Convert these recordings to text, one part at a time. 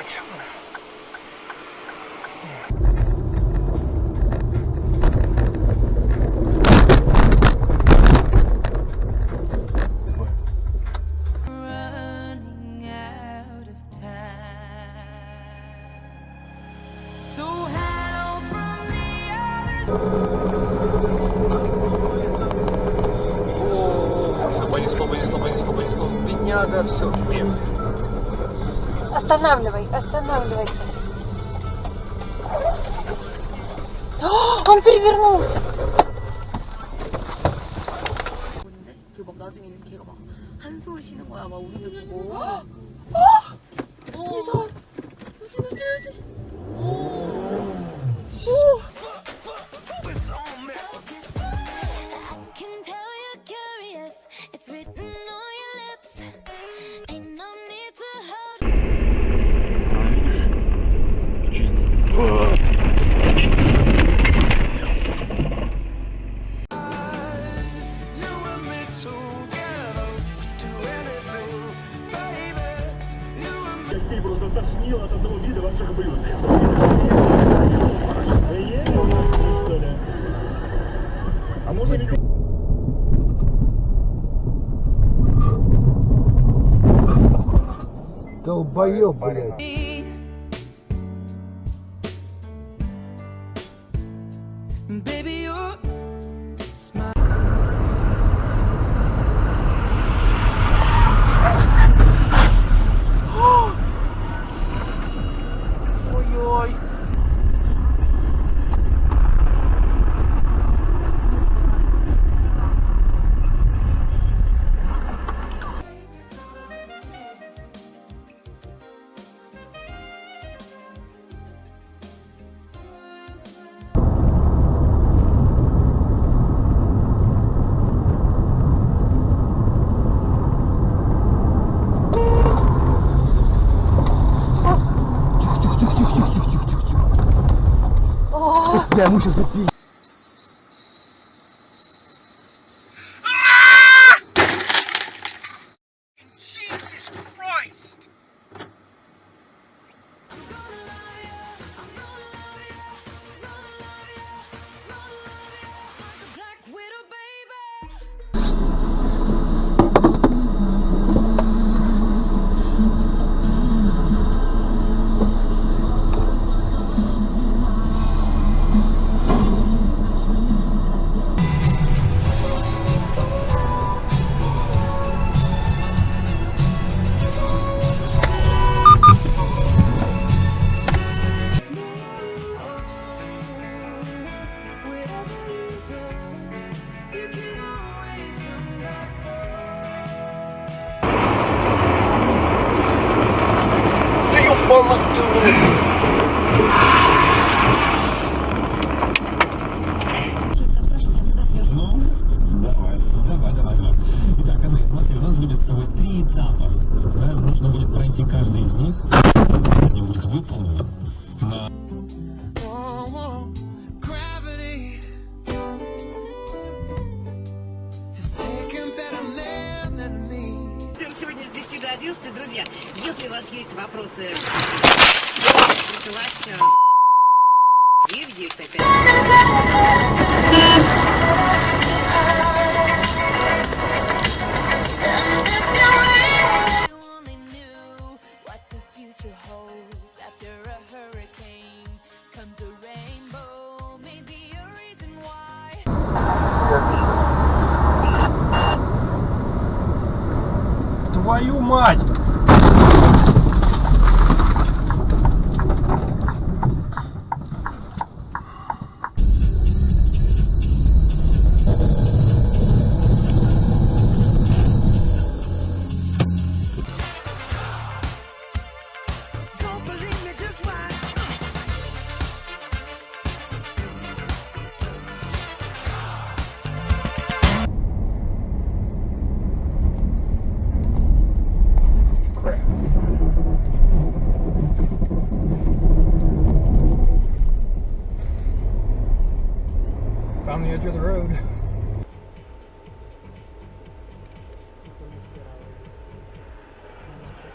Блять. Бедняга, все, пипец. Останавливайся. О, он перевернулся. 막 나중에는 걔가 막 한숨을 쉬는 거야. 막 우리들 보고. 우지. Гостей просто тошнило от одного вида ваших блюд. Что ли? А можно ли... Долбоёб, блядь. Baby, you're smile. Ой-ой. Я ему сейчас запи. Давай. Итак, Андрей, смотри, у нас будет с тобой 3 этапа. Да? Нужно будет пройти каждый из них. Они будут выполнены на... Сегодня с 10 до 11, друзья. Если у вас есть вопросы, присылать 9955. Твою мать! On the edge of the road.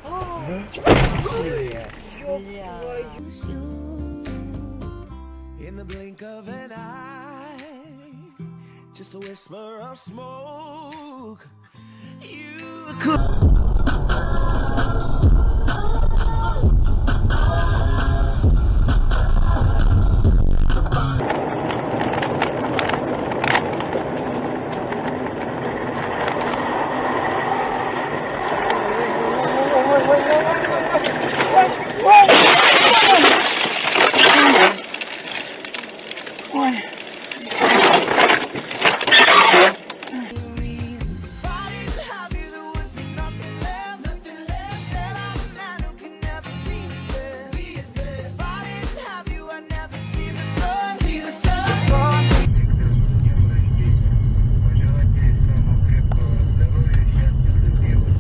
Oh. Yeah. In the blink of an eye, just a whisper of smoke. You could.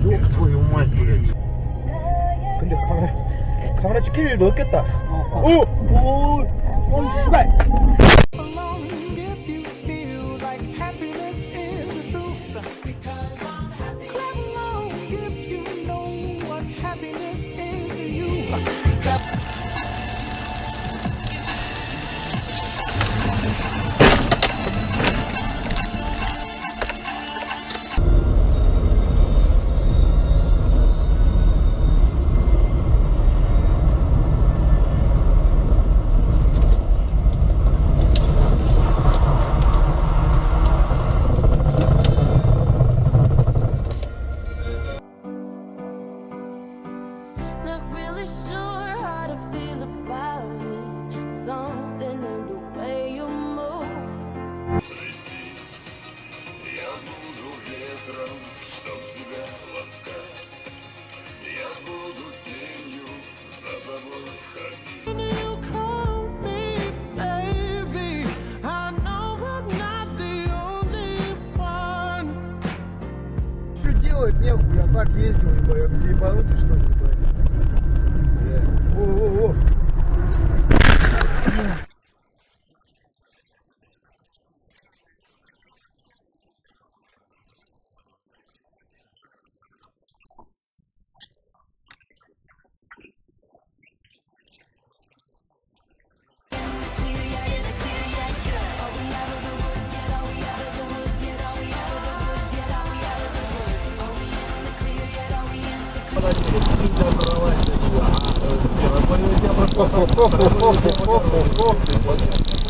Ёб твою мать, блядь. 근데 카메라 찍힐 일 넣었겠다. 오! 오! 씨발! Alone if you feel like happiness is the truth. Because I'm happy. Clap along if you know what happiness is to you. Not really sure how to feel about it. Something in the way you move. Я буду ветром, чтоб тебя ласкать. Я буду тенью за тобой ходить. When you call me baby, I know I'm not the only one. Что делать нехуй, я так ездил, ебать, ты ебанутый что ли, ебать? О-о-о!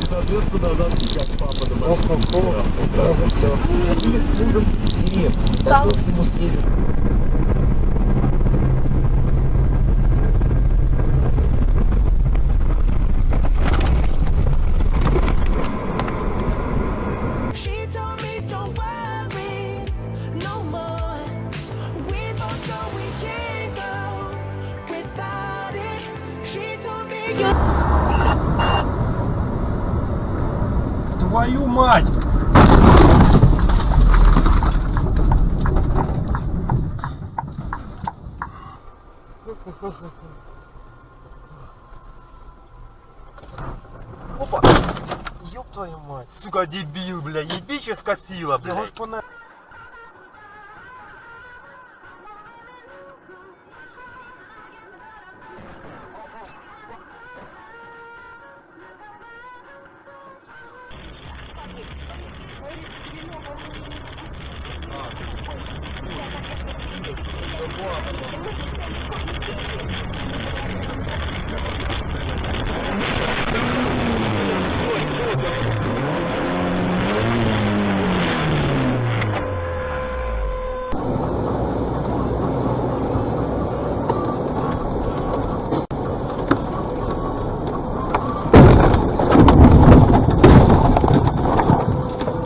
И, соответственно, назад как папа домой. Все. Были с мужем в Питере. Захотелось ему съездить. She told me don't worry no more. We both know we can't go without it. She told me you. Твою мать! Опа! Ёб твою мать! Сука, дебил, бля, ебиче скосила, бля.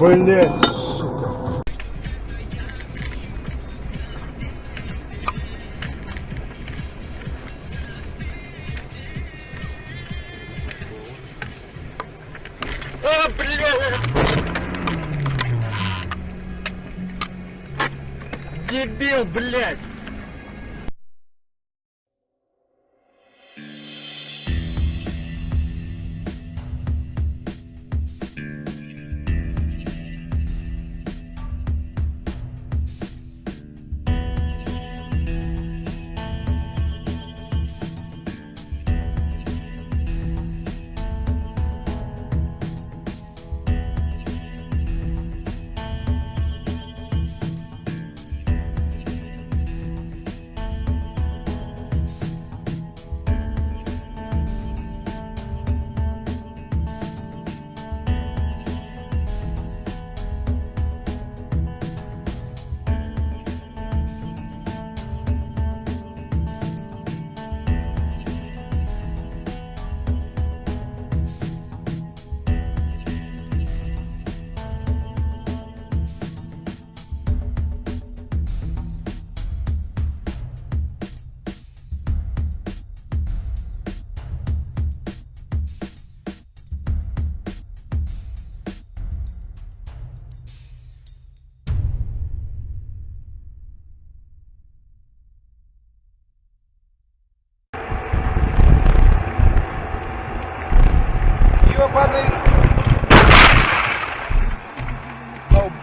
Блять! А, блядь! Дебил, блядь!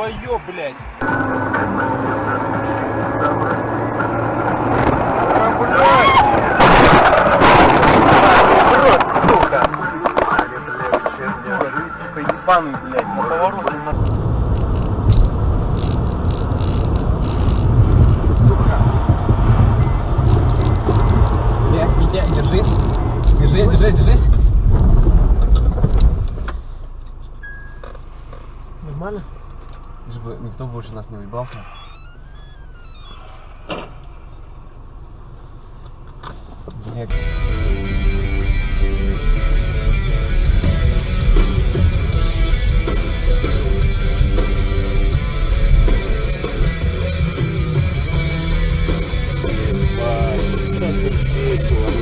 долбоёб, блядь. Ебаный, блядь, на повороте на... Сука. Блядь, Митя, держись. Держись. Нормально? Лишь бы никто больше нас не уебался. Блядь. Ебать, как весело.